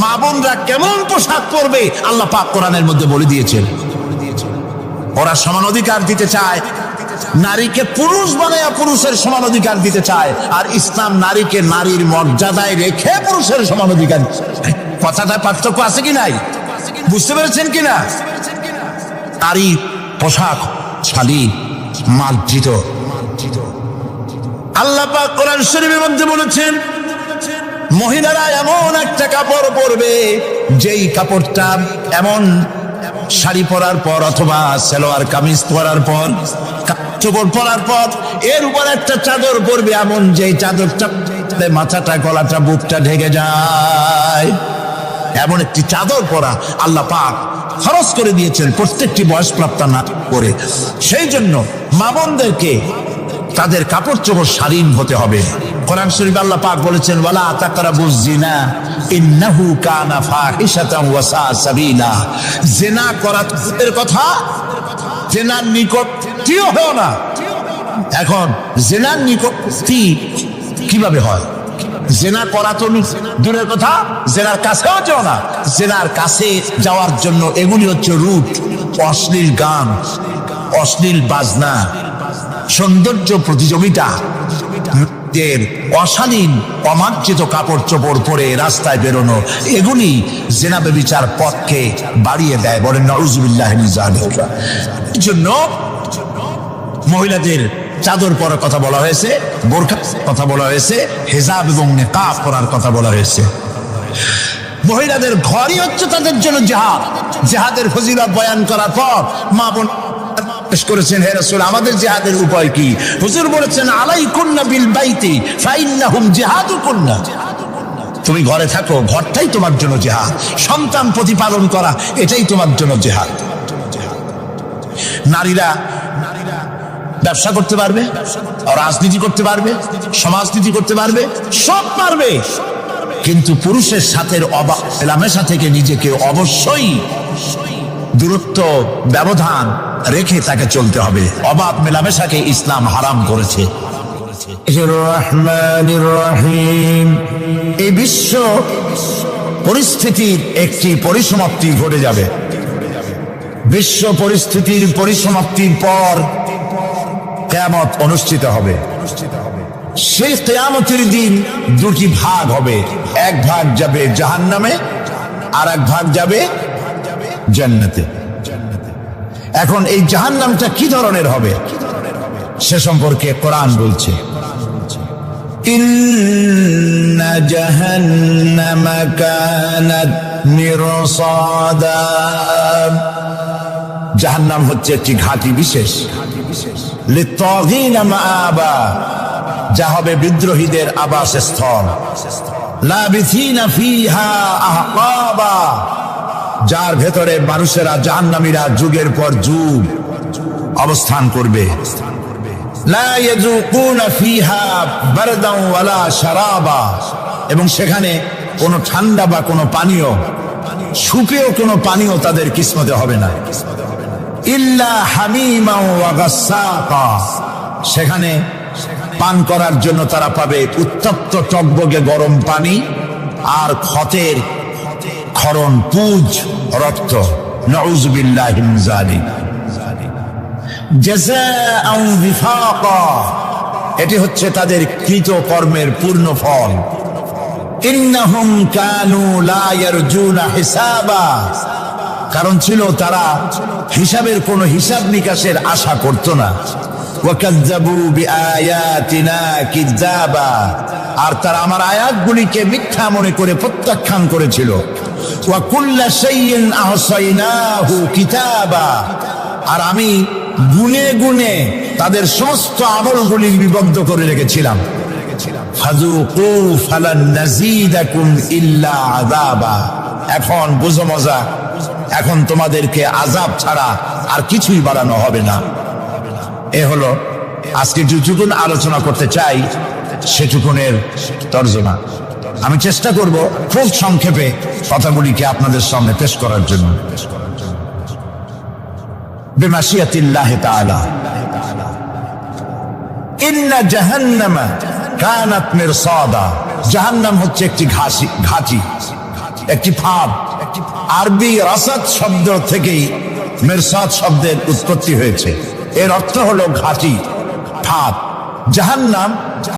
মা বোনরা কেমন পোশাক পরবে আল্লাহ পাক কোরআনের মধ্যে বলে দিয়েছেন। ওরা সমান অধিকার দিতে চায়, নারীকে পুরুষ বানায়া পুরুষের সমান অধিকার দিতে চায়, আর ইসলাম নারীকে নারীর মর্যাদায় রেখে পুরুষের সমান অধিকার। কথাটা পার্থক্য আছে কি নাই? বুঝতে পেরেছেন কিনা? নারী পোশাক শালী মার্জিত। আল্লাহ পাক কোরআন শরীফের মধ্যে বলেছেন মহিলারা এমন একটা কাপড় পরবে, যেই কাপড়টা এমন শাড়ি পরার পর অথবা সালোয়ার কামিজ পরার পর, কাপড় পরার পর এর উপর একটা চাদর পরবে, এমন যে চাদরটা মাথাটা গলাটা বুকটা ঢেকে যায়, এমন একটি চাদর পরা আল্লাহ পাক খরচ করে দিয়েছেন প্রত্যেকটি বয়সপ্রাপ্ত না করে। সেই জন্য মা বোনদেরকে তাদের কাপড় চোপড় শালীন হতে হবে। কোরআন শরীফে আল্লাহ পাক বলেছেন ওয়ালা তাকরাবুজ জিনা ইন্নাহু কানা ফাহিশাতান ওয়া সাআ সাবিলা। জিনা করার কথা, জিনার নিকটটিও হয় না। এখন জিনার নিকটটি কিভাবে হয়? জেনা করা তো দূরের কথা, জেনার কাছেও যাও না। জেনার কাছে যাওয়ার জন্য এগুলি হচ্ছে রুট, অশ্লীল গান, অশ্লীল বাজনা, সৌন্দর্য প্রতিযোগিতা, অশালীন অমার্জিত কাপড় চোপড় পরে রাস্তায় বেরোনো, এগুলি জেনা ব্যভিচার পথকে বাড়িয়ে দেয়। বলেন নাউজুবিল্লাহ মিন যালিক। এই জন্য মহিলাদের চাদর পরার কথা বলা হয়েছে, বোরখার কথা বলা হয়েছে, হিজাব এবং নিকাব পরার কথা বলা হয়েছে। মহিলাদের ঘরই হচ্ছে তাদের জন্য জিহাদ। জিহাদের ফজিলত বয়ান করার পর মা বোন করেছেন হে রাসূল আমাদের জিহাদের উপায় কি? হুজুর বলেছেন আলাইকুন্না বিল বাইতি ফাইন্নাহুম জিহাদুকুন্না। তুমি ঘরে থাকো, ঘরটাই তোমার জন্য জিহাদ। সন্তান প্রতিপালন করা এটাই তোমার জন্য জিহাদ। নারীরা ব্যবসা করতে পারবে, রাজনীতি করতে পারবে, সমাজনীতি করতে পারবে, সব পারবে, কিন্তু পুরুষের সাথে মেলামেশা থেকে নিজেকে অবশ্যই দূরত্ব ব্যবধান রেখে তাকে চলতে হবে। অবাধ মেলামেশাকে ইসলাম হারাম করেছে। রহমানির রহিম। এই বিশ্ব পরিস্থিতির একটি পরিসমাপ্তি ঘটে যাবে। বিশ্ব পরিস্থিতির পরিসমাপ্তির পর কিয়ামত অনুষ্ঠিত হবে। সেই কিয়ামতের দিন দুটি ভাগ হবে, এক ভাগ যাবে জাহান্নামে আর এক ভাগ যাবে জান্নাতে। এখন এই জাহান্নামটা কি ধরনের হবে সে সম্পর্কে কোরআন বলছে ইন্না জাহান্নামা কানাত মিরসাদা। জাহান্নাম হচ্ছে একটি ঘাঁটি বিশেষ, লিত্তাগীনা মাআবা, যা হবে বিদ্রোহীদের আবাসস্থল, লাবিথিনা ফিহা আহকাবা, যার ভেতরে মানুষেরা জাহান্নামীরা যুগের পর যুগ অবস্থান করবে। লা ইয়াযুকুনা ফিহা বারদান ওয়ালা শারাবা, এবং সেখানে কোনো ঠান্ডা বা কোনো পানীয়, সুপেয় কোনো পানীয় তাদের কিসমতে হবে না। ইল্লা হামিমা ওয়া গাসসাকা, সেখানে পান করার জন্য তারা পাবে উত্তপ্ত টকবগে গরম পানি আর ক্ষতের ক্ষরণ পুজ রক্ত। নাউযুবিল্লাহি মিন যালিক। জাযাআন বিফাকা, এটি হচ্ছে তাদের কৃত কর্মের পূর্ণ ফল। ইন্নাহুম কানু লা ইয়ারজুনা হিসাবা, কারণ ছিল তারা হিসাবের কোনো হিসাব নিকাশের আশা করত না। ওয়াকাযযাবু বিআয়াতিনা কিযাবা, আর তারা আমার আয়াতগুলিকে মিথ্যা মনে করে প্রত্যাখ্যান করেছিল। ওয়া কুল্লা শাইইন আহসাইনাহু কিতাবা, আর আমি গুনে গুনে তাদের সমস্ত আমলগুলি লিপিবদ্ধ করে রেখেছিলাম। ফাযুকু ফালান নাযীদাকুম ইল্লা আযাবা, এখন বুঝো মজা, এখন তোমাদেরকে আযাব ছাড়া আর কিছুই বাড়ানো হবে না। এ হলো আজকে যেটুকুন আলোচনা করতে চাই সেটুকুনের তর্জমা। আমি চেষ্টা করব খুব সংক্ষেপে কথাগুলিকে আপনাদের সামনে পেশ করার জন্য। বিমাশিয়াতিল্লাহ তাআলা। ইন্না জাহান্নামা কানাত মিরসাদা, জাহান্নাম হচ্ছে একটি ঘাঁটি, একটি ফাঁদ। আরবি রাসাদ শব্দ থেকেই মিরসাদ শব্দের উৎপত্তি হয়েছে। এর অর্থ হলো ঘাঁটি, ফাঁদ। জাহান্নাম